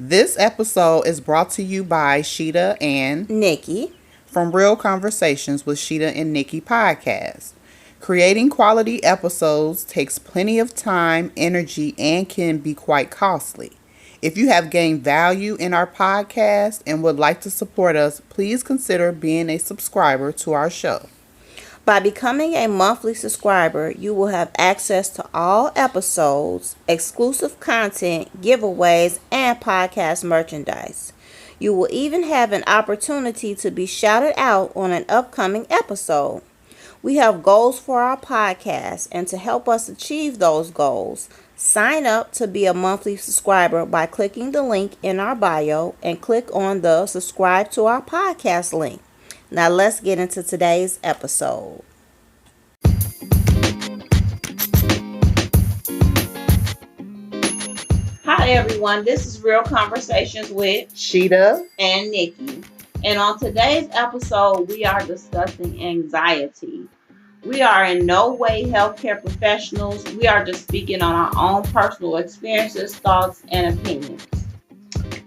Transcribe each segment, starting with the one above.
This episode is brought to you by Sheeta and Nikki from Real Conversations with Sheeta and Nikki podcast. Creating quality episodes takes plenty of time, energy, and can be quite costly. If you have gained value in our podcast and would like to support us, please consider being a subscriber to our show. By becoming a monthly subscriber, you will have access to all episodes, exclusive content, giveaways, and podcast merchandise. You will even have an opportunity to be shouted out on an upcoming episode. We have goals for our podcast, and to help us achieve those goals, sign up to be a monthly subscriber by clicking the link in our bio and click on the subscribe to our podcast link. Now let's get into today's episode. Hi everyone, this is Real Conversations with Sheeta and Nikki. And on today's episode, we are discussing anxiety. We are in no way healthcare professionals. We are just speaking on our own personal experiences, thoughts, and opinions.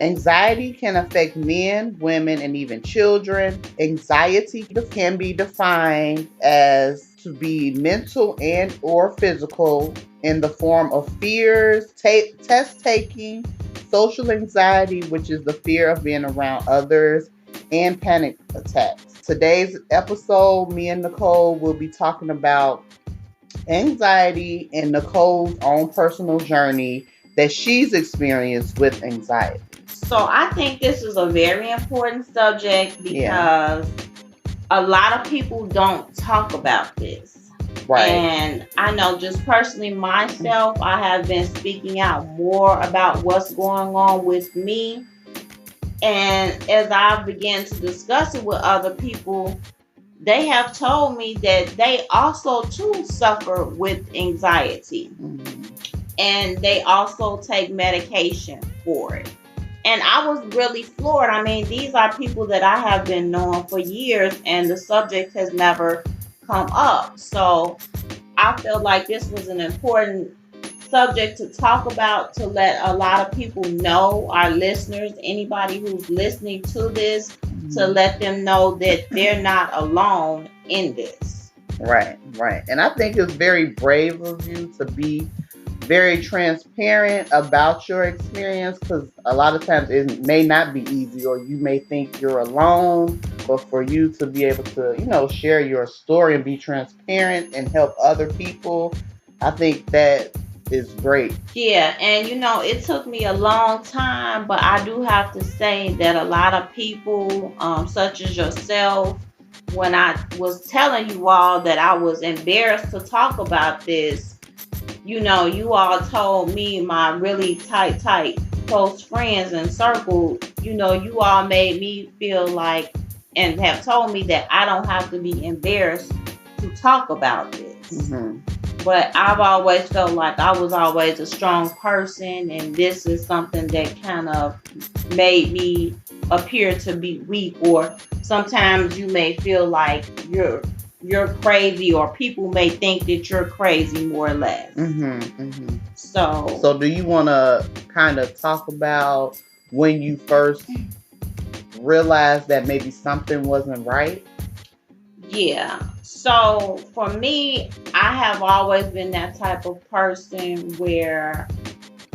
Anxiety can affect men, women, and even children. Anxiety can be defined as to be mental and or physical in the form of fears, test taking, social anxiety, which is the fear of being around others, and panic attacks. Today's episode, me and Nicole will be talking about anxiety and Nicole's own personal journey that she's experienced with anxiety. So I think this is a very important subject because a lot of people don't talk about this. Right. And I know just personally myself, I have been speaking out more about what's going on with me. And as I began to discuss it with other people, they have told me that they also too suffer with anxiety. Mm-hmm. And they also take medication for it. And I was really floored. I mean, these are people that I have been knowing for years, and the subject has never come up. So I feel like this was an important subject to talk about, to let a lot of people know, our listeners, anybody who's listening to this, to let them know that they're not alone in this. Right. And I think it's very brave of you to be very transparent about your experience, because a lot of times it may not be easy, or you may think you're alone, but for you to be able to, share your story and be transparent and help other people, I think that is great. Yeah, and it took me a long time, but I do have to say that a lot of people, such as yourself, when I was telling you all that I was embarrassed to talk about this, you all told me, my really tight, close friends and circle, you all made me feel like, and have told me that I don't have to be embarrassed to talk about this. Mm-hmm. But I've always felt like I was always a strong person, and this is something that kind of made me appear to be weak, or sometimes you may feel like you're crazy, or people may think that you're crazy, more or less. Mm-hmm. So do you want to kind of talk about when you first realized that maybe something wasn't right? Yeah. So for me, I have always been that type of person where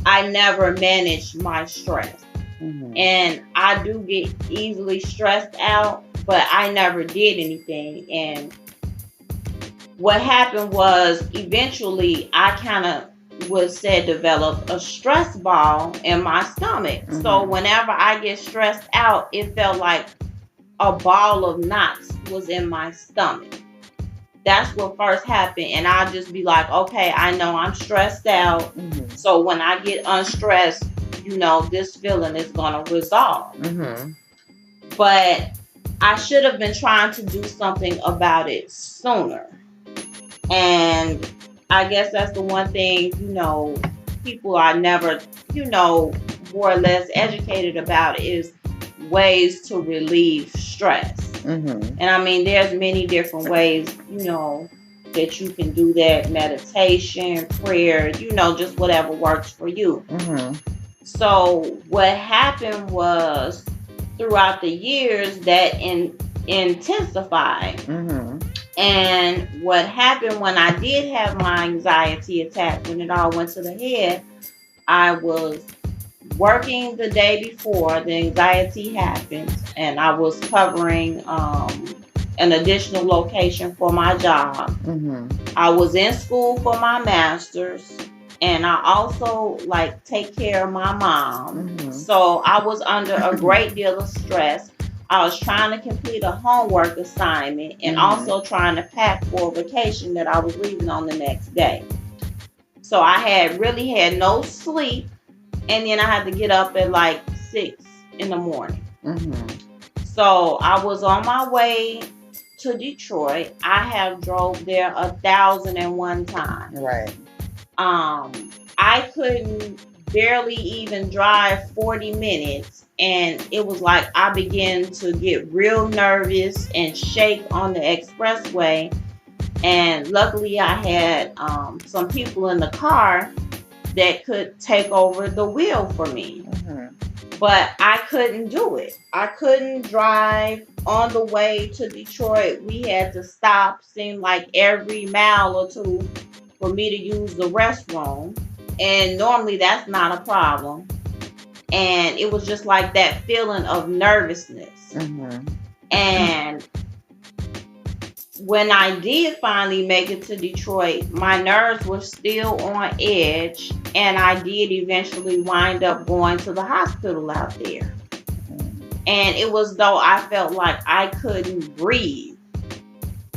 I never managed my stress. Mm-hmm. And I do get easily stressed out, but I never did anything. And what happened was, eventually I kind of developed a stress ball in my stomach. Mm-hmm. So whenever I get stressed out, it felt like a ball of knots was in my stomach. That's what first happened. And I'll just be like, okay, I know I'm stressed out. Mm-hmm. So when I get unstressed, this feeling is going to resolve. Mm-hmm. But I should have been trying to do something about it sooner. And I guess that's the one thing, people are never, more or less educated about, is ways to relieve stress. Mm-hmm. And I mean, there's many different ways, that you can do that. Meditation, prayer, just whatever works for you. Mm-hmm. So what happened was throughout the years that intensified. Mm-hmm. And what happened when I did have my anxiety attack, when it all went to the head, I was working the day before the anxiety happened, and I was covering an additional location for my job. Mm-hmm. I was in school for my master's, and I also like take care of my mom. Mm-hmm. So I was under a great deal of stress. I was trying to complete a homework assignment and also trying to pack for a vacation that I was leaving on the next day. So I had really had no sleep, and then I had to get up at like 6 in the morning. Mm-hmm. So I was on my way to Detroit. I have drove there 1,001 times. Right. I couldn't barely even drive 40 minutes, and it was like I began to get real nervous and shake on the expressway. And luckily, I had some people in the car that could take over the wheel for me. Mm-hmm. But I couldn't do it. I couldn't drive on the way to Detroit. We had to stop, seemed like every mile or two for me to use the restroom. And normally that's not a problem. And it was just like that feeling of nervousness. Mm-hmm. And when I did finally make it to Detroit, my nerves were still on edge, and I did eventually wind up going to the hospital out there. And it was though I felt like I couldn't breathe.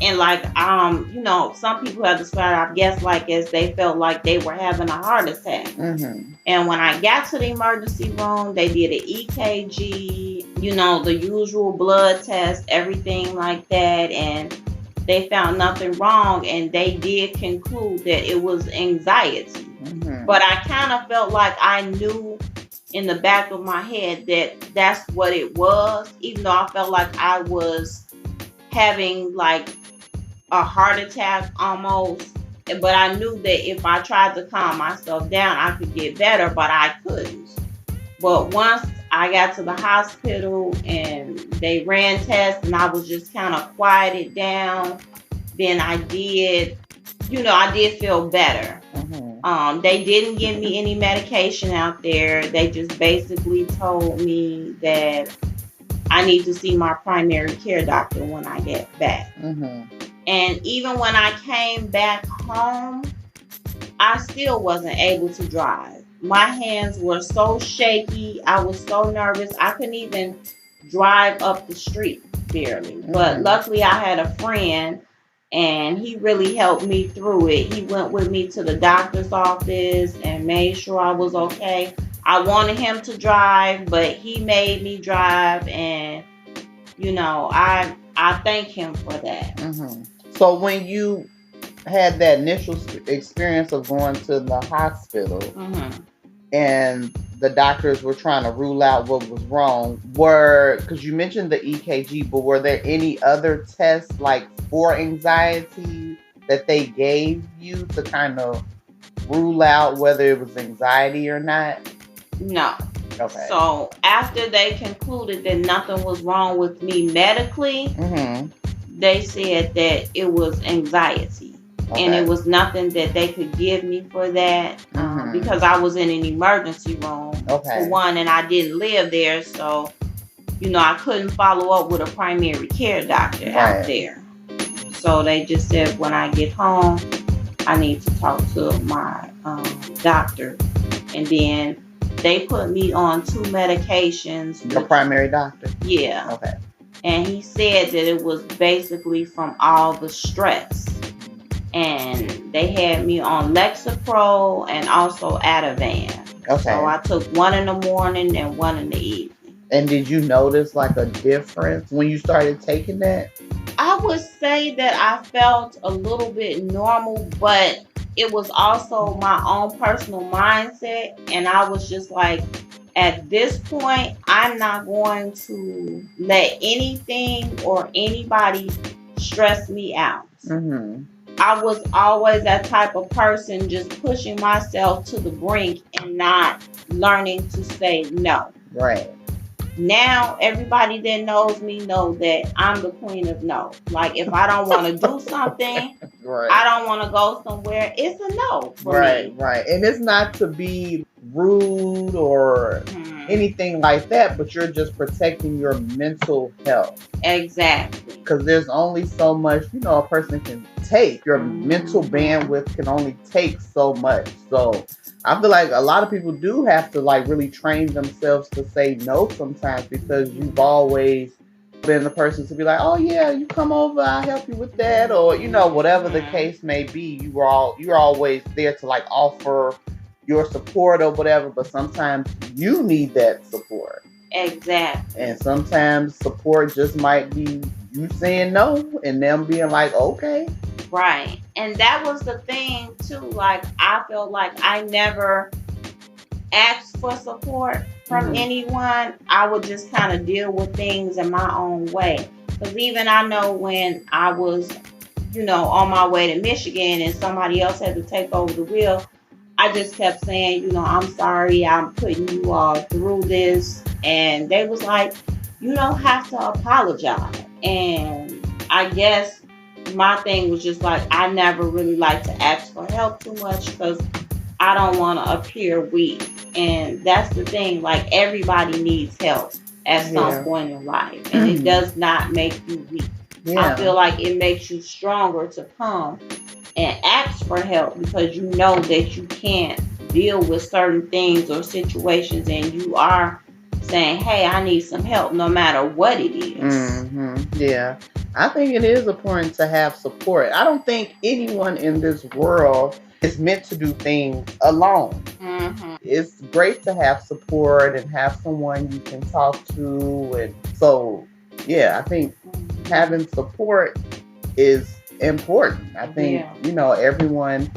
And like, some people have described, I guess, like as they felt like they were having a heart attack. Mm-hmm. And when I got to the emergency room, they did an EKG, the usual blood test, everything like that. And they found nothing wrong, and they did conclude that it was anxiety. Mm-hmm. But I kind of felt like I knew in the back of my head that that's what it was, even though I felt like I was having like a heart attack almost. But I knew that if I tried to calm myself down, I could get better, but I couldn't. But once I got to the hospital and they ran tests and I was just kind of quieted down, then I did feel better. Mm-hmm. They didn't give me any medication out there. They just basically told me that I need to see my primary care doctor when I get back. Mm-hmm. And even when I came back home, I still wasn't able to drive. My hands were so shaky. I was so nervous. I couldn't even drive up the street barely. Mm-hmm. But luckily I had a friend, and he really helped me through it. He went with me to the doctor's office and made sure I was okay. I wanted him to drive, but he made me drive, and I thank him for that. Mm-hmm. So when you had that initial experience of going to the hospital, Mm-hmm. and the doctors were trying to rule out what was wrong, because you mentioned the EKG, but were there any other tests like for anxiety that they gave you to kind of rule out whether it was anxiety or not? No. Okay. So after they concluded that nothing was wrong with me medically, mm-hmm. they said that it was anxiety. Okay. And it was nothing that they could give me for that, because I was in an emergency room, for one, and I didn't live there, so I couldn't follow up with a primary care doctor out there. So they just said when I get home, I need to talk to my doctor, and then they put me on 2 medications. Your primary doctor? Yeah. Okay. And he said that it was basically from all the stress. And they had me on Lexapro and also Ativan. Okay. So I took 1 in the morning and 1 in the evening. And did you notice like a difference when you started taking that? I would say that I felt a little bit normal, but it was also my own personal mindset. And I was just like, at this point, I'm not going to let anything or anybody stress me out. Mm-hmm. I was always that type of person, just pushing myself to the brink and not learning to say no. Right. Now everybody that knows me know that I'm the queen of no. Like if I don't want to do something, right. I don't want to go somewhere, it's a no for right, me. Right. And it's not to be rude or anything like that, but you're just protecting your mental health. Exactly. Because there's only so much, a person can take. Your mental bandwidth can only take so much. So I feel like a lot of people do have to like really train themselves to say no sometimes, because you've always been the person to be like, oh yeah, you come over, I'll help you with that, or whatever the case may be. You're always there to like offer your support or whatever, but sometimes you need that support. Exactly. And sometimes support just might be you saying no and them being like, okay. Right. And that was the thing too. Like I felt like I never asked for support from anyone. I would just kind of deal with things in my own way. Because even I know when I was, on my way to Michigan and somebody else had to take over the wheel, I just kept saying, I'm sorry, I'm putting you all through this. And they was like, you don't have to apologize. And I guess my thing was just like, I never really like to ask for help too much because I don't want to appear weak. And that's the thing, like everybody needs help at some point in life. And it does not make you weak. I feel like it makes you stronger to come and ask for help because you know that you can't deal with certain things or situations, and you are saying, hey, I need some help no matter what it is. Yeah. I think it is important to have support. I don't think anyone in this world is meant to do things alone. It's great to have support and have someone you can talk to. And so, yeah, I think having support is important. I think, everyone,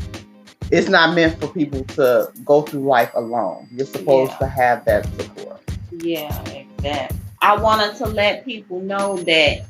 it's not meant for people to go through life alone. You're supposed to have that support. Yeah, exactly. I wanted to let people know that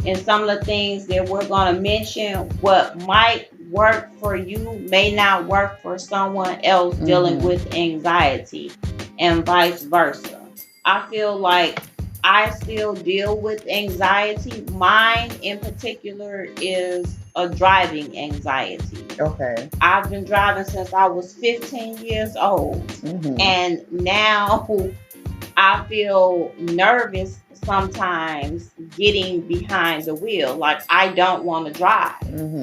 in some of the things that we're going to mention, what might work for you may not work for someone else dealing with anxiety, and vice versa. I feel like I still deal with anxiety. Mine in particular is a driving anxiety. Okay. I've been driving since I was 15 years old. And now I feel nervous sometimes getting behind the wheel. Like I don't want to drive.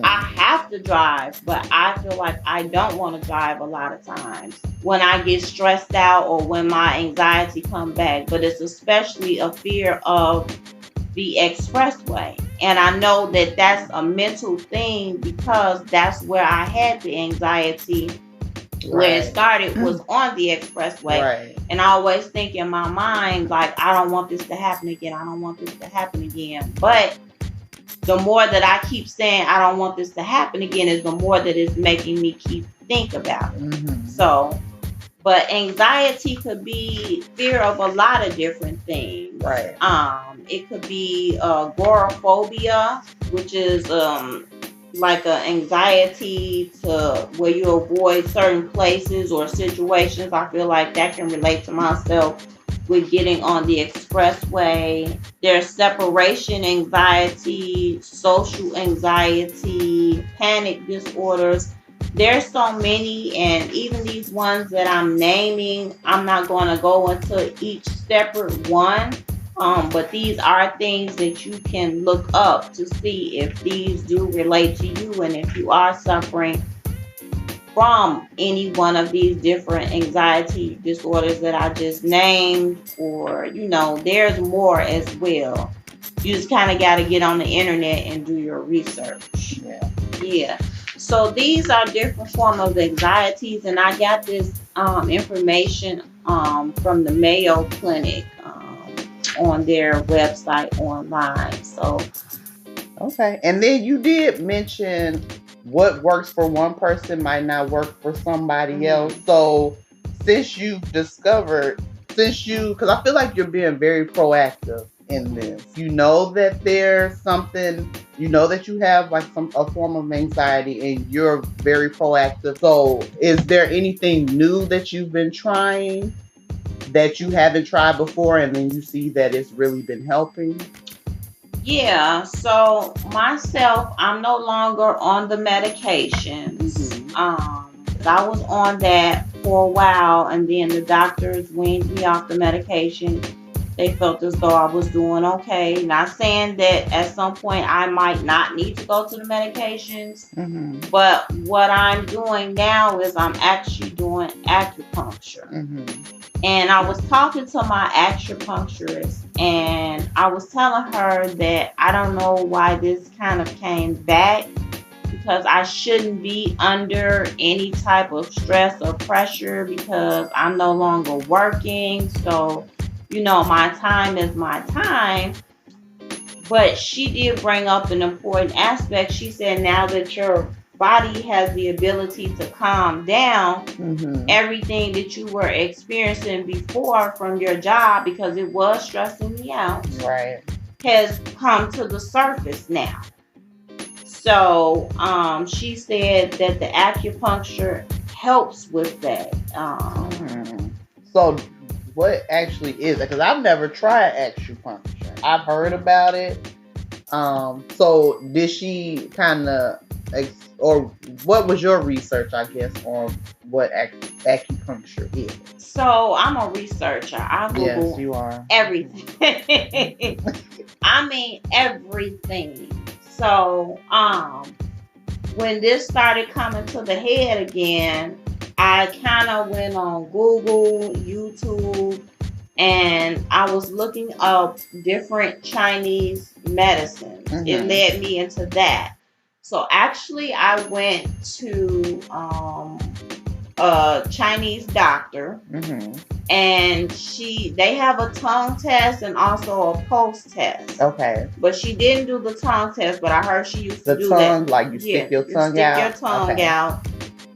I have to drive, but I feel like I don't want to drive a lot of times when I get stressed out or when my anxiety comes back. But it's especially a fear of the expressway. And I know that that's a mental thing because that's where I had the anxiety. Where it started was on the expressway. And I always think in my mind, like, I don't want this to happen again. I don't want this to happen again. But the more that I keep saying I don't want this to happen again is the more that it's making me keep think about it. So, but anxiety could be fear of a lot of different things. It could be agoraphobia, which is like an anxiety to where you avoid certain places or situations. I feel like that can relate to myself with getting on the expressway. There's separation anxiety, social anxiety, panic disorders. There's so many, and even these ones that I'm naming, I'm not going to go into each separate one. But these are things that you can look up to see if these do relate to you and if you are suffering from any one of these different anxiety disorders that I just named, or, there's more as well. You just kind of got to get on the internet and do your research. Yeah. So these are different forms of anxieties, and I got this information from the Mayo Clinic on their website online. So okay. And then you did mention what works for one person might not work for somebody else. So since you've discovered, because I feel like you're being very proactive in this. You know that there's something, you know that you have like a form of anxiety and you're very proactive. So is there anything new that you've been trying that you haven't tried before and then you see that it's really been helping? Yeah, so myself, I'm no longer on the medications. I was on that for a while, and then the doctors weaned me off the medication. They felt as though I was doing okay. Not saying that at some point I might not need to go to the medications, but what I'm doing now is I'm actually doing acupuncture. And I was talking to my acupuncturist, and I was telling her that I don't know why this kind of came back, because I shouldn't be under any type of stress or pressure because I'm no longer working. So, my time is my time. But she did bring up an important aspect. She said, now that your body has the ability to calm down, everything that you were experiencing before from your job, because it was stressing me out, has come to the surface now. So she said that the acupuncture helps with that. So what actually is it? Because I've never tried acupuncture. I've heard about it. So did she kind of, or what was your research, I guess, on what acupuncture is? So I'm a researcher. I Google yes, you are. Everything. I mean everything. So when this started coming to the head again, I kind of went on Google, YouTube, and I was looking up different Chinese medicines. It led me into that. So actually I went to a Chinese doctor, and they have a tongue test and also a pulse test. Okay. But she didn't do the tongue test, but I heard she used to do that. The tongue, like you stick your tongue out? Stick your tongue out,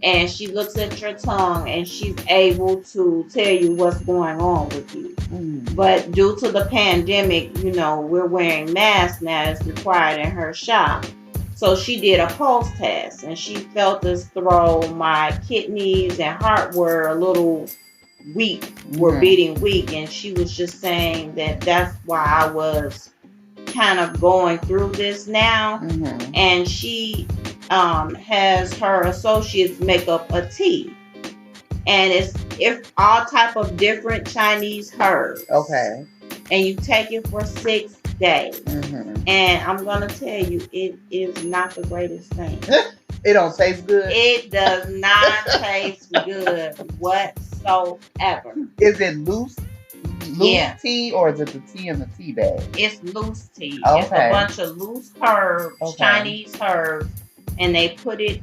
and she looks at your tongue, and she's able to tell you what's going on with you. But due to the pandemic, we're wearing masks now. It's required in her shop. So she did a pulse test, and she felt as though my kidneys and heart were a little weak, were beating weak. And she was just saying that that's why I was kind of going through this now. And she has her associates make up a tea. And it's all type of different Chinese herbs. Okay. And you take it for 6 days. And I'm going to tell you, it is not the greatest thing. It don't taste good? It does not taste good whatsoever. Is it loose tea, or is it the tea in the tea bag? It's loose tea. Okay. It's a bunch of loose herbs, Chinese herbs, and they put it,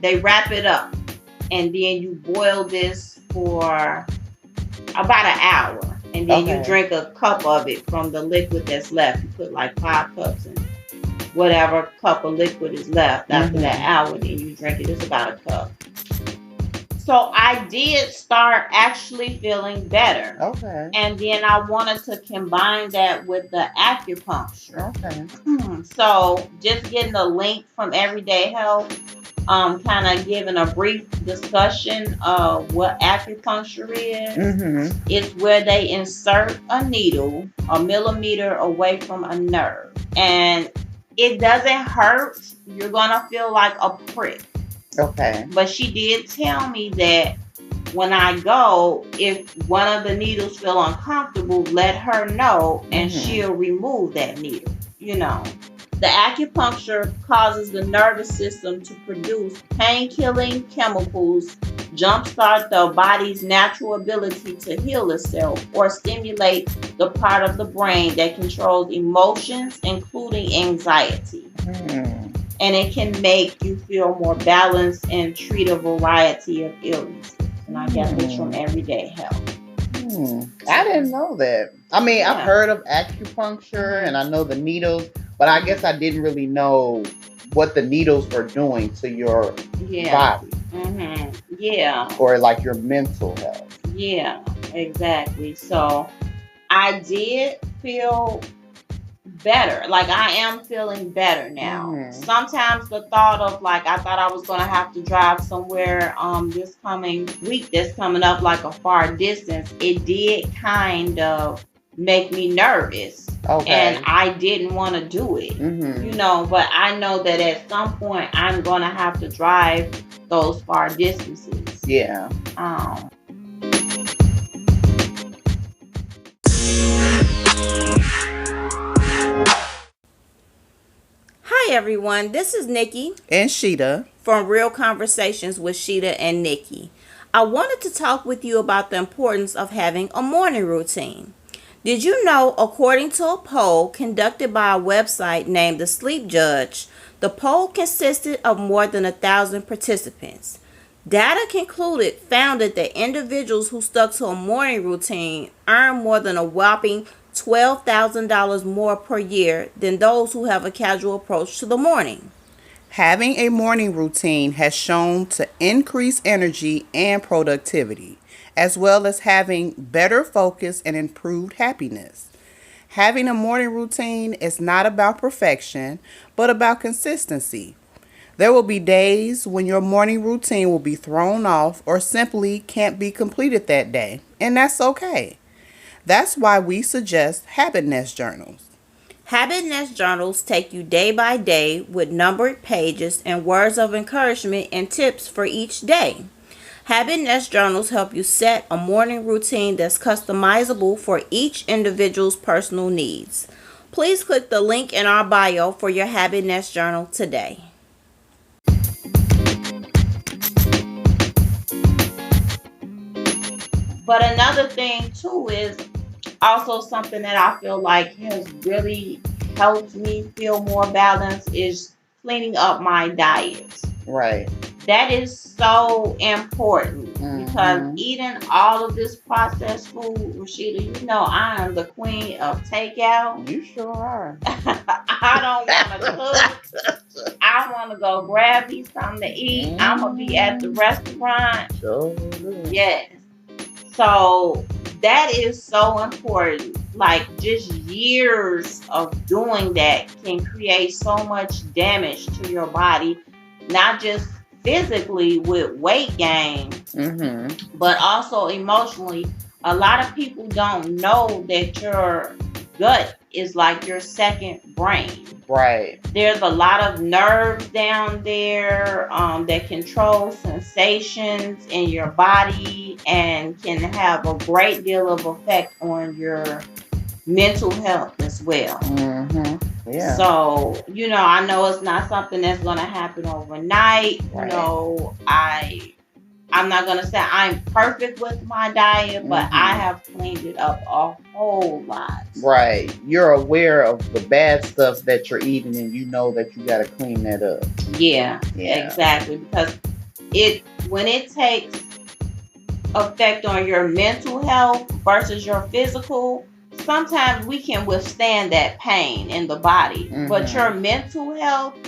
they wrap it up. And then you boil this for about an hour. And then you drink a cup of it from the liquid that's left. You put like 5 cups in whatever cup of liquid is left after that hour. Then you drink it. It's about a cup. So I did start actually feeling better. Okay. And then I wanted to combine that with the acupuncture. Okay. So just getting a link from Everyday Health, kind of giving a brief discussion of what acupuncture is. It's where they insert a needle a millimeter away from a nerve. And it doesn't hurt. You're going to feel like a prick. Okay. But she did tell me that when I go, if one of the needles feel uncomfortable, let her know and she'll remove that needle. The acupuncture causes the nervous system to produce pain-killing chemicals, jumpstart the body's natural ability to heal itself, or stimulate the part of the brain that controls emotions, including anxiety. And it can make you feel more balanced and treat a variety of illnesses. And I got this from Everyday Health. I didn't know that. I mean, I've heard of acupuncture and I know the needles, but I guess I didn't really know what the needles were doing to your body. Yeah. Or like your mental health. Yeah, exactly. So I did feel better. Like, I am feeling better now. Sometimes the thought of, like, I thought I was going to have to drive somewhere this coming week that's coming up, like a far distance, it did kind of make me nervous. Okay. And I didn't want to do it. You know, but I know that at some point I'm going to have to drive those far distances. Yeah. Hi everyone, this is Nikki And Sheeta from Real Conversations with Sheeta and Nikki. I wanted to talk with you about the importance of having a morning routine. Did you know, according to a poll conducted by a website named The Sleep Judge, the poll consisted of more than 1,000 participants. Data found that individuals who stuck to a morning routine earn more than a whopping $12,000 more per year than those who have a casual approach to the morning. Having a morning routine has shown to increase energy and productivity, as well as having better focus and improved happiness. Having a morning routine is not about perfection, but about consistency. There will be days when your morning routine will be thrown off or simply can't be completed that day, and that's okay. That's why we suggest habit nest journals. Habit nest journals take you day by day with numbered pages and words of encouragement and tips for each day. Habit nest journals help you set a morning routine that's customizable for each individual's personal needs. Please click the link in our bio for your habit nest journal today. But another thing too is also something that I feel like has really helped me feel more balanced is cleaning up my diet. Right. That is so important because eating all of this processed food, Rashida, you know I am the queen of takeout. You sure are. I don't want to cook. I want to go grab me something to eat. I'm going to be at the restaurant. Sure. Yes. So that is so important. Like, just years of doing that can create so much damage to your body, not just physically with weight gain, but also emotionally. A lot of people don't know that your gut is like your second brain. Right. There's a lot of nerves down there that control sensations in your body and can have a great deal of effect on your mental health as well. Yeah. So, you know, I know it's not something that's going to happen overnight. Right. You know, I'm not going to say I'm perfect with my diet, but I have cleaned it up a whole lot. Right. You're aware of the bad stuff that you're eating and you know that you got to clean that up. Yeah, exactly. Because when it takes effect on your mental health versus your physical, sometimes we can withstand that pain in the body. But your mental health,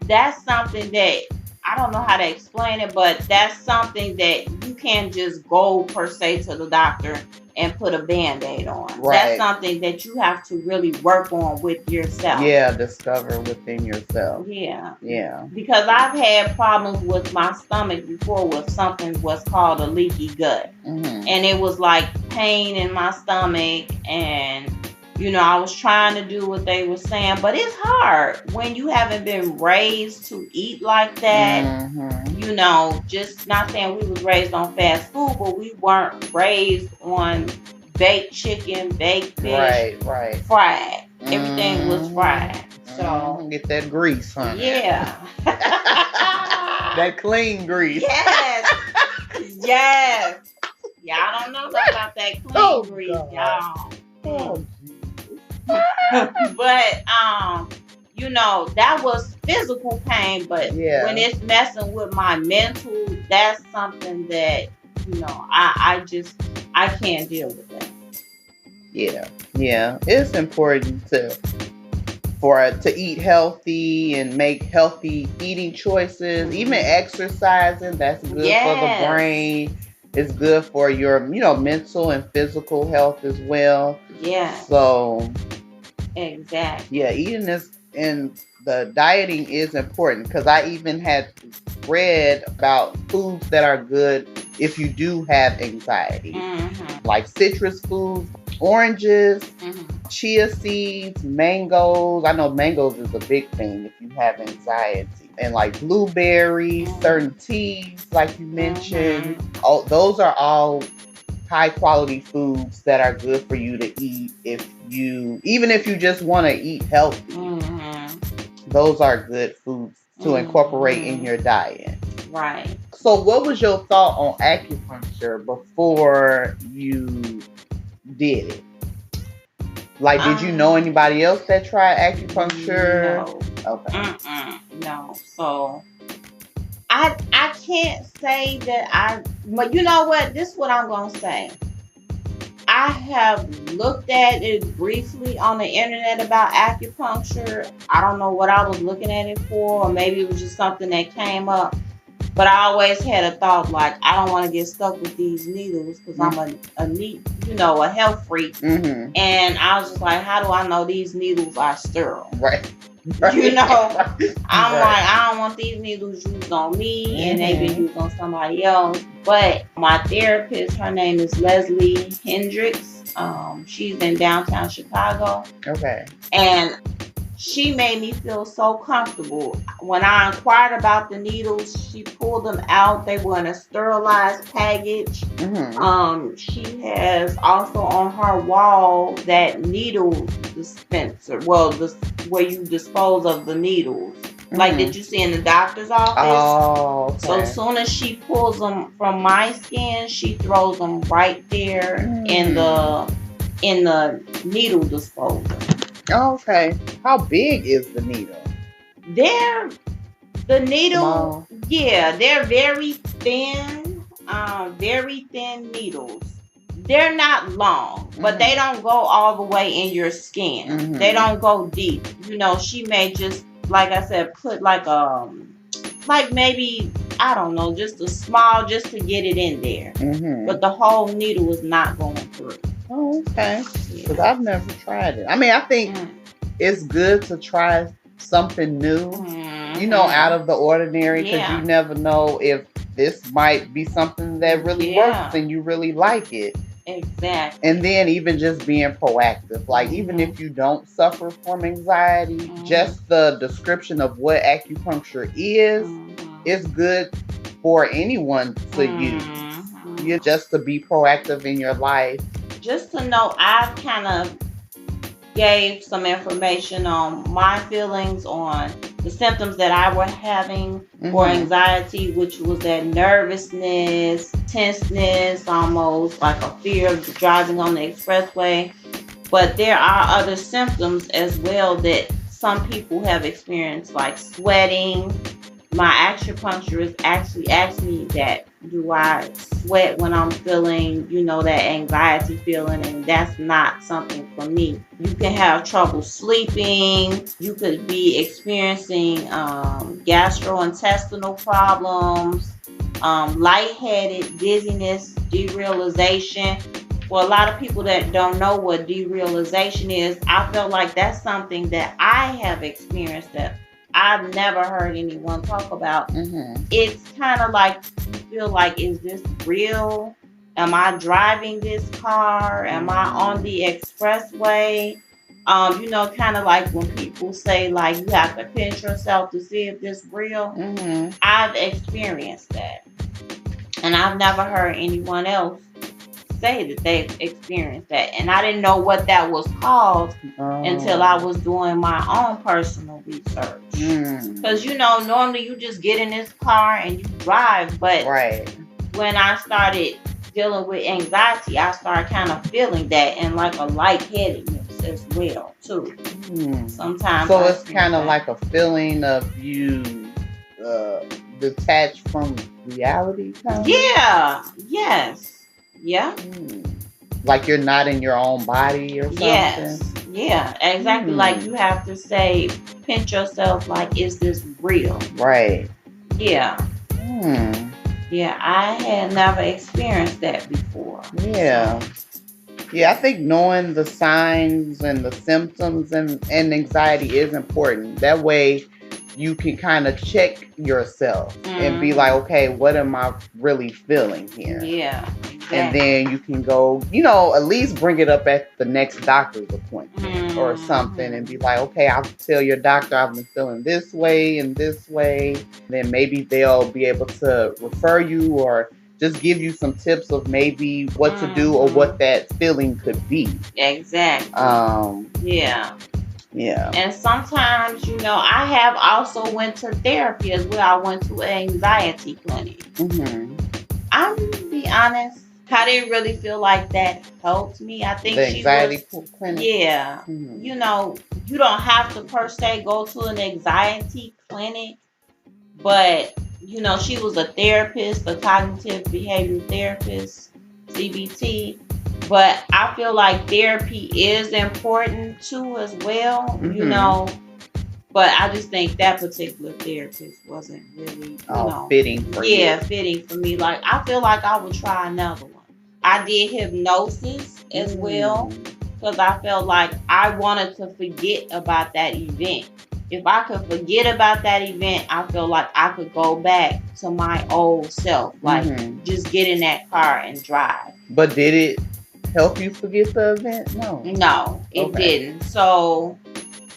that's something that I don't know how to explain it, but that's something that you can't just go per se to the doctor and put a Band-Aid on. Right. That's something that you have to really work on with yourself. Yeah, discover within yourself. Yeah. Yeah. Because I've had problems with my stomach before with something what's called a leaky gut. And it was like pain in my stomach, and you know, I was trying to do what they were saying, but it's hard when you haven't been raised to eat like that. You know, just not saying we was raised on fast food, but we weren't raised on baked chicken, baked fish, right, fried. Everything was fried. So get that grease, huh? Yeah. That clean grease. Yes. Yes. Y'all don't know about that clean grease, y'all. Oh, but you know, that was physical pain, but when it's messing with my mental, that's something that, you know, I can't deal with that. Yeah, it's important to eat healthy and make healthy eating choices. Even exercising, that's good for the brain. It's good for your, mental and physical health as well. Yeah. So, exactly. yeah, eating this and the dieting is important because I even had read about foods that are good if you do have anxiety, like citrus foods, oranges, chia seeds, mangoes. I know mangoes is a big thing if you have anxiety. And like blueberries, certain teas, like you mentioned. Oh, those are all high quality foods that are good for you to eat even if you just want to eat healthy. Those are good foods to incorporate in your diet. Right. So what was your thought on acupuncture before you did it? Like, did you know anybody else that tried acupuncture? No. Okay. No. So I can't say that but you know what? This is what I'm gonna say. I have looked at it briefly on the internet about acupuncture. I don't know what I was looking at it for, or maybe it was just something that came up. But I always had a thought like, I don't want to get stuck with these needles because I'm a health freak. And I was just like, how do I know these needles are sterile? Right. I'm like, I don't want these needles used on me and they been used on somebody else. But my therapist, her name is Leslie Hendricks. She's in downtown Chicago. Okay. And she made me feel so comfortable. When I inquired about the needles, she pulled them out. They were in a sterilized package. She has also on her wall that needle dispenser. Well, where you dispose of the needles. Like that you see in the doctor's office. Oh, okay. So as soon as she pulls them from my skin, she throws them right there in the needle disposer. Okay. How big is the needle? They're very thin needles. They're not long, but they don't go all the way in your skin. They don't go deep. She may just, like I said, put like maybe, I don't know, just a small, just to get it in there. But the whole needle is not going through. Oh, okay. Because I've never tried it. I mean, I think it's good to try something new, out of the ordinary, because you never know if this might be something that really works and you really like it. Exactly. And then even just being proactive, like even if you don't suffer from anxiety, just the description of what acupuncture is good for anyone to use. Just to be proactive in your life. Just to know, I've kind of gave some information on my feelings on the symptoms that I was having for anxiety, which was that nervousness, tenseness, almost like a fear of driving on the expressway. But there are other symptoms as well that some people have experienced, like sweating. My acupuncturist actually asked me that, do I sweat when I'm feeling, that anxiety feeling, and that's not something for me. You can have trouble sleeping. You could be experiencing gastrointestinal problems, lightheaded, dizziness, derealization. For a lot of people that don't know what derealization is, I feel like that's something that I have experienced that I've never heard anyone talk about. It's kind of like you feel like, is this real? Am I driving this car? Am I on the expressway? Kind of like when people say, like, you have to pinch yourself to see if this is real. I've experienced that. And I've never heard anyone else say that they've experienced that. And I didn't know what that was called until I was doing my own personal research. Because, normally you just get in this car and you drive. But when I started dealing with anxiety, I started kind of feeling that, and like a lightheadedness as well, too. Sometimes. So it's kind of like a feeling of you detached from reality? Yeah. Yes. Yeah. Like you're not in your own body or something? Yes. Yeah, exactly. Like you have to say, pinch yourself, like, is this real? Right. Yeah. Yeah, I had never experienced that before. Yeah. So, Yeah, I think knowing the signs and the symptoms and anxiety is important. That way you can kind of check yourself and be like, okay, what am I really feeling here? yeah, And exactly. then you can go, at least bring it up at the next doctor's appointment or something and be like, okay, I'll tell your doctor I've been feeling this way and this way. Then maybe they'll be able to refer you or just give you some tips of maybe what to do or what that feeling could be. Exactly. Yeah. Yeah. And sometimes, I have also went to therapy as well. I went to an anxiety clinic. Mm-hmm. I'm gonna be honest, I didn't really feel like that helped me. I think The she anxiety was, clinic. yeah. Mm-hmm. You don't have to per se go to an anxiety clinic, but she was a therapist, a cognitive behavioral therapist, CBT. But I feel like therapy is important too as well, Mm-hmm. But I just think that particular therapist wasn't really, fitting for you. fitting for me. Like, I feel like I would try another one. I did hypnosis as well because I felt like I wanted to forget about that event. If I could forget about that event, I feel like I could go back to my old self. Like, just get in that car and drive. But did it help you forget the event? No. No, it didn't. So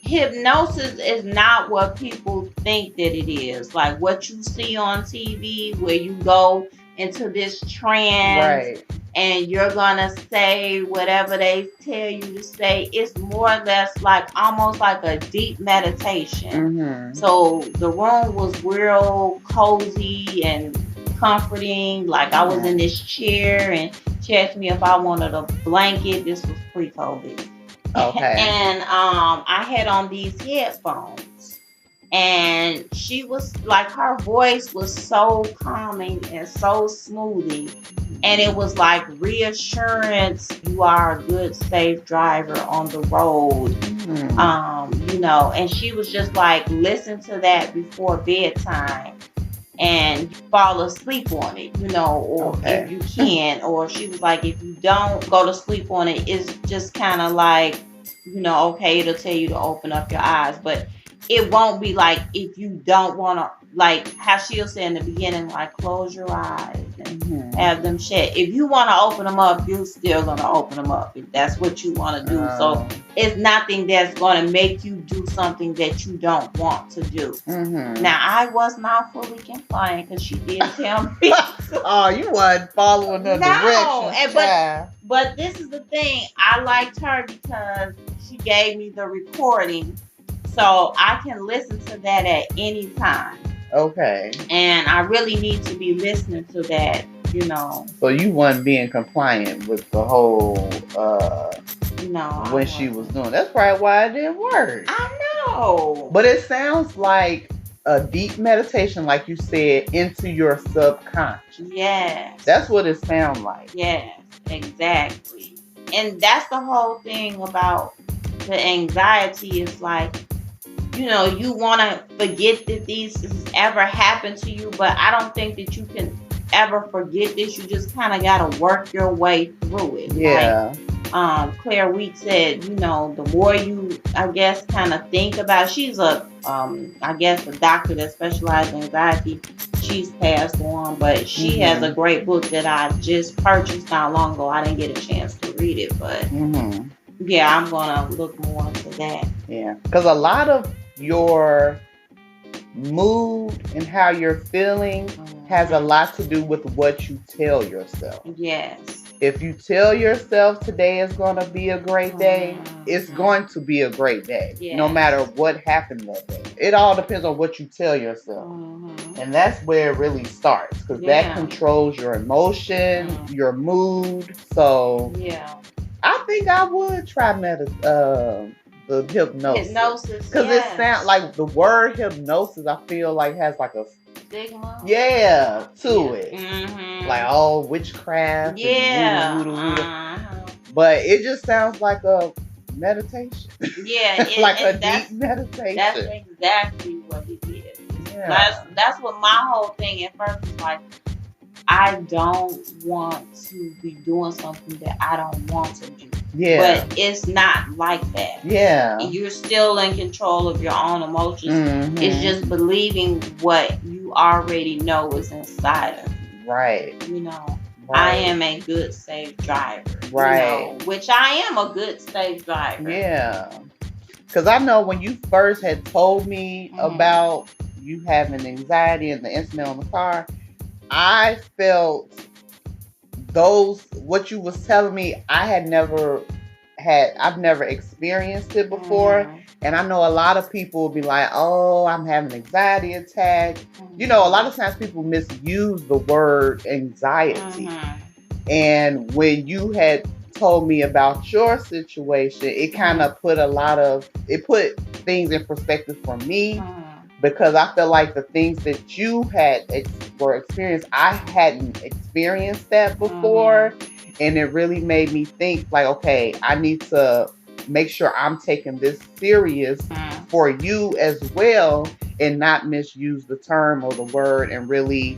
hypnosis is not what people think that it is. Like what you see on TV where you go into this trance and you're gonna say whatever they tell you to say. It's more or less like almost like a deep meditation. So the room was real cozy and comforting. Like I was in this chair and she asked me if I wanted a blanket. This was pre-COVID. Okay. And I had on these headphones. And she was like, her voice was so calming and so smoothing. And it was like reassurance, you are a good, safe driver on the road. And she was just like, listen to that before bedtime and fall asleep on it, or if you can. Or she was like, if you don't go to sleep on it, it's just kind of like, okay, it'll tell you to open up your eyes. But it won't be like if you don't want to, like how she'll say in the beginning, like close your eyes and have them shut. If you want to open them up, you're still going to open them up if that's what you want to do. So it's nothing that's going to make you do something that you don't want to do. Now, I was not fully compliant because she did tell me. Oh, you weren't following the directions. But this is the thing. I liked her because she gave me the recording. So I can listen to that at any time. Okay. And I really need to be listening to that, So you weren't being compliant with the whole when she was doing. That's probably why it didn't work. I know. But it sounds like a deep meditation, like you said, into your subconscious. Yes. That's what it sounds like. Yes, exactly. And that's the whole thing about the anxiety is like, you want to forget that these has ever happened to you, but I don't think that you can ever forget this. You just kind of got to work your way through it. Yeah. Like, Claire Week said, the more you, I guess, kind of think about, she's a doctor that specializes in anxiety. She's passed on, but she has a great book that I just purchased not long ago. I didn't get a chance to read it, but yeah, I'm going to look more into that. Yeah, because a lot of your mood and how you're feeling has a lot to do with what you tell yourself. Yes. If you tell yourself today is going to be a great day, it's going to be a great day. Yes. No matter what happened that day. It all depends on what you tell yourself. And that's where it really starts because that controls your emotion, your mood. So I think I would try the hypnosis. Because it sounds like the word hypnosis, I feel like has like a stigma. Yeah, to it. Like all witchcraft. And but it just sounds like a meditation. Yeah. Like a deep meditation. That's exactly what it is. Yeah. That's what my whole thing at first was like, I don't want to be doing something that I don't want to do. Yeah. But it's not like that. Yeah. You're still in control of your own emotions. Mm-hmm. It's just believing what you already know is inside of you. Right. You know, right. I am a good safe driver. Right. You know, which I am a good safe driver. Yeah. Because I know when you first had told me about you having anxiety and the incident on the car, I felt what you was telling me, I've never experienced it before. And I know a lot of people will be like, oh, I'm having an anxiety attack. You know, a lot of times people misuse the word anxiety. And when you had told me about your situation, it kind of put things in perspective for me. Because I feel like the things that you were experienced, I hadn't experienced that before. And it really made me think like, okay, I need to make sure I'm taking this serious for you as well, and not misuse the term or the word, and really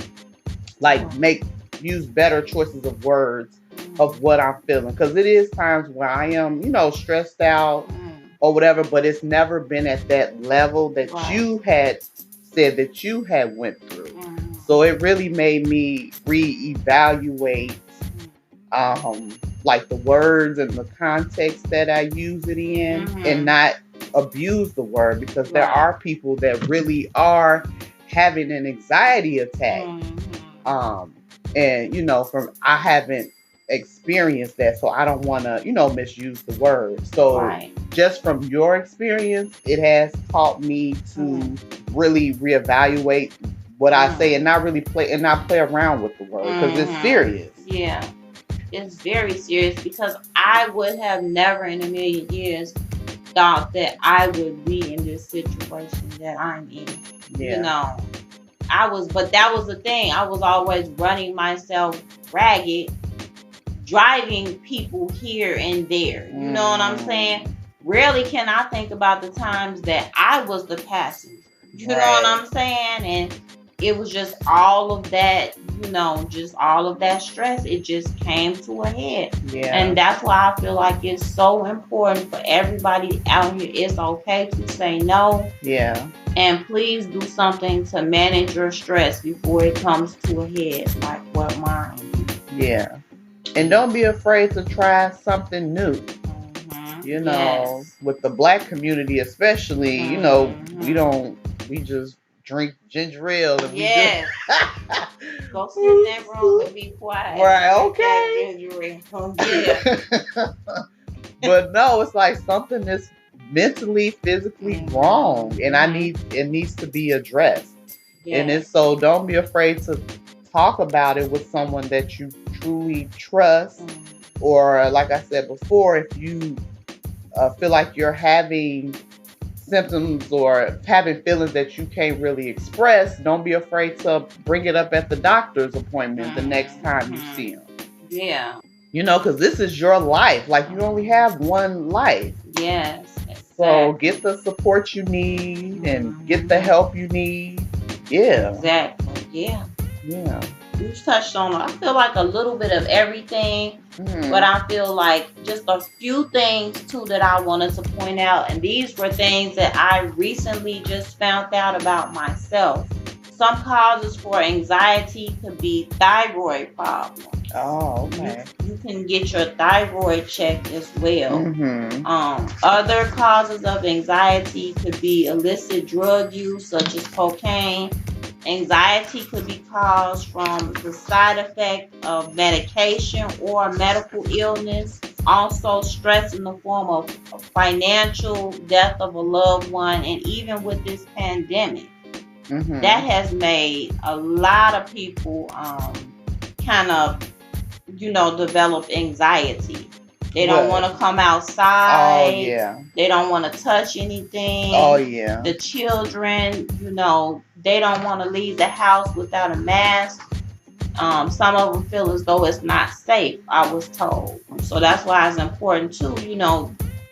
like use better choices of words of what I'm feeling. Because it is times where I am, stressed out or whatever, but it's never been at that level that you had said that you had went through. So it really made me reevaluate like the words and the context that I use it in, and not abuse the word, because there are people that really are having an anxiety attack. And I haven't experienced that, so I don't want to misuse the word. So just from your experience, it has taught me to really reevaluate what I say, and not play around with the word, because it's serious. Yeah, it's very serious, because I would have never in a million years thought that I would be in this situation that I'm in. Yeah. But that was the thing. I was always running myself ragged, driving people here and there. You know what I'm saying? Rarely can I think about the times that I was the passenger. You know what I'm saying? And it was just all of that, just all of that stress. It just came to a head. Yeah. And that's why I feel like it's so important for everybody out here. It's okay to say no. Yeah. And please do something to manage your stress before it comes to a head, like what mine. Yeah. And don't be afraid to try something new. With the Black community especially, we just drink ginger ale and we just go sit in that room and be quiet. Right, okay. Ginger ale. Yeah. But no, it's like something that's mentally, physically wrong, and it needs to be addressed. Yeah. And it's so don't be afraid to talk about it with someone that you truly trust, or like I said before, if you feel like you're having symptoms or having feelings that you can't really express, don't be afraid to bring it up at the doctor's appointment the next time you see him. Yeah. Because this is your life. Like, you only have one life. Yes. Exactly. So get the support you need and get the help you need. Yeah. Exactly. Yeah. Yeah. You touched on, I feel like a little bit of everything, but I feel like just a few things too that I wanted to point out. And these were things that I recently just found out about myself. Some causes for anxiety could be thyroid problems. Oh, okay. You can get your thyroid checked as well. Other causes of anxiety could be illicit drug use, such as cocaine. Anxiety could be caused from the side effect of medication or medical illness. Also, stress in the form of financial death of a loved one, and even with this pandemic, that has made a lot of people kind of, develop anxiety. They don't want to come outside. Oh, yeah. They don't want to touch anything. Oh, yeah. The children, they don't want to leave the house without a mask. Some of them feel as though it's not safe, I was told. So that's why it's important too,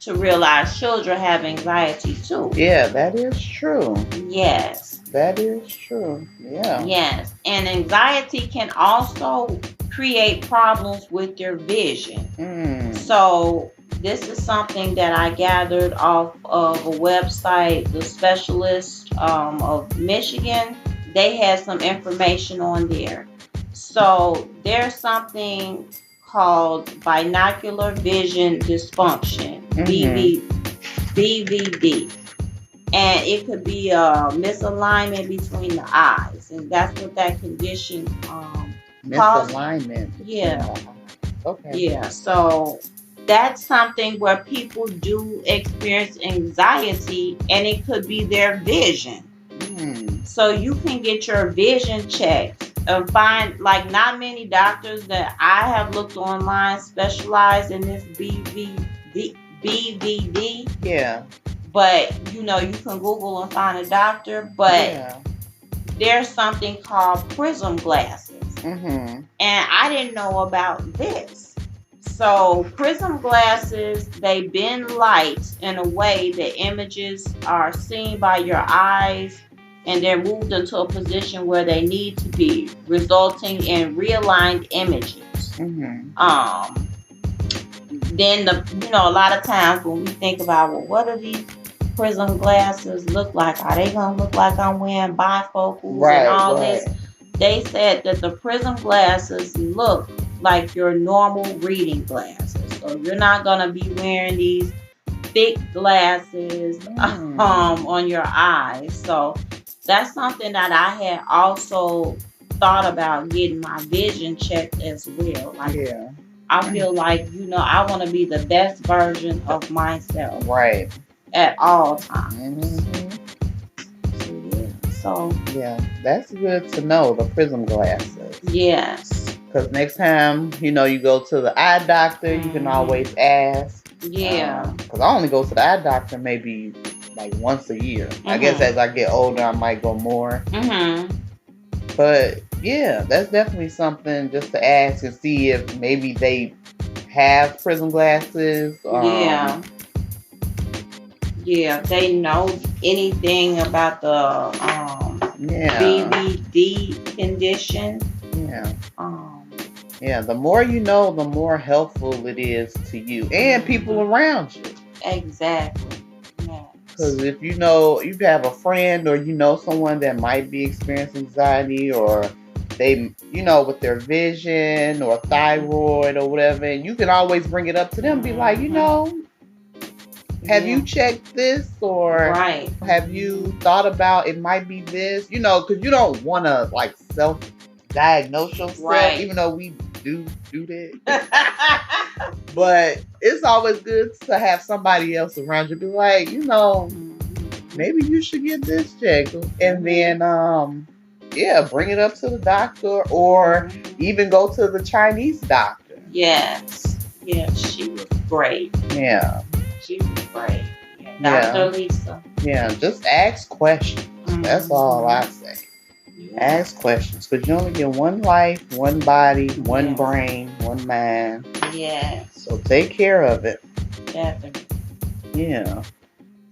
to realize children have anxiety too. Yeah, that is true. Yes. That is true. Yeah. Yes. And anxiety can also create problems with your vision. So this is something that I gathered off of a website, the Specialist of Michigan. They had some information on there. So there's something called binocular vision dysfunction, BVD. And it could be a misalignment between the eyes. And that's what that condition misalignment. Yeah. Okay. Yeah. So that's something where people do experience anxiety, and it could be their vision. So you can get your vision checked and find, like, not many doctors that I have looked online specialize in this BVD. Yeah. But you can Google and find a doctor. But there's something called Prism Glasses. And I didn't know about this. So Prism Glasses, they bend light in a way that images are seen by your eyes, and they're moved into a position where they need to be, resulting in realigned images. Then a lot of times when we think about, well, what are these Prism Glasses look like? Are they gonna look like I'm wearing bifocals and all this? They said that the Prism Glasses look like your normal reading glasses. So you're not gonna be wearing these thick glasses on your eyes. So that's something that I had also thought about getting my vision checked as well. I feel like, I want to be the best version of myself. Right. At all times. So yeah, that's good to know, the Prism Glasses. Yes. Because next time, you go to the eye doctor, you can always ask. Yeah. Because I only go to the eye doctor maybe like once a year. I guess as I get older, I might go more. But yeah, that's definitely something just to ask and see if maybe they have Prism Glasses. Yeah, if they know anything about the BVD condition. Yeah, the more you know, the more helpful it is to you and people around you. Exactly. Because if you have a friend or someone that might be experiencing anxiety, or they, with their vision or thyroid or whatever, and you can always bring it up to them, be like, have you checked this, or have you thought about it might be this, because you don't want to like self-diagnose yourself, even though we do that. But it's always good to have somebody else around you be like, maybe you should get this checked. And then, bring it up to the doctor, or even go to the Chinese doctor. Yes. Yeah, she was great. Yeah. She was great. Yeah. Dr. Lisa. Yeah, just ask questions. That's all I say. Yeah. Ask questions, because you only get one life, one body, one brain, one mind. Yes. So take care of it. Definitely. Yeah.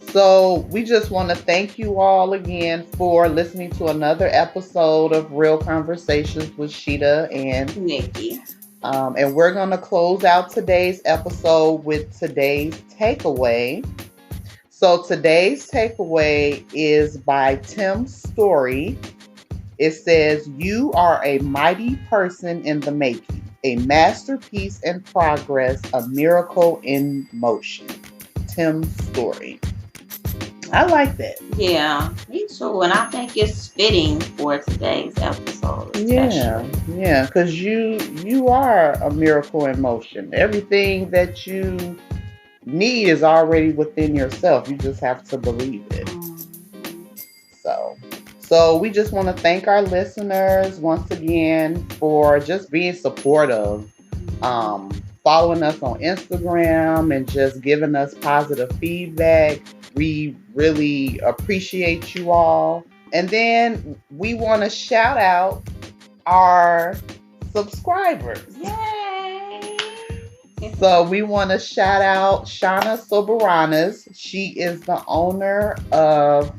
So we just want to thank you all again for listening to another episode of Real Conversations with Sheeta and Nikki. And we're going to close out today's episode with today's takeaway. So today's takeaway is by Tim Story. It says, "You are a mighty person in the making, a masterpiece in progress, a miracle in motion." Tim Story. I like that. Yeah, me too. And I think it's fitting for today's episode. Especially. Yeah, because you are a miracle in motion. Everything that you need is already within yourself. You just have to believe it. So we just want to thank our listeners once again for just being supportive, following us on Instagram, and just giving us positive feedback. We really appreciate you all. And then we want to shout out our subscribers. Yay! So we want to shout out Shauna Soberanas. She is the owner of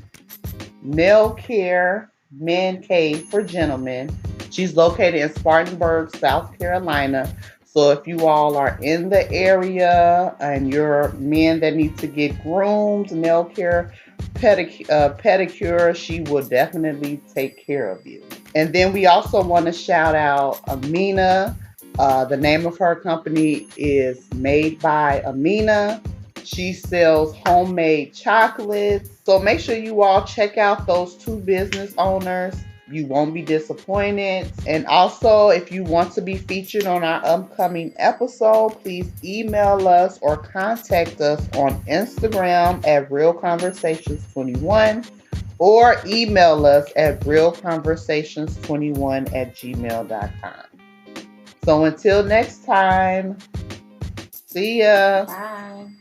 Nail Care Man Cave for Gentlemen. She's located in Spartanburg, South Carolina. So if you all are in the area and you're men that need to get groomed, nail care, pedicure, she will definitely take care of you. And then we also want to shout out Amina. The name of her company is Made by Amina. She sells homemade chocolates. So make sure you all check out those two business owners. You won't be disappointed. And also, if you want to be featured on our upcoming episode, please email us or contact us on Instagram at realconversations21 or email us at realconversations21@gmail.com. So until next time, see ya. Bye.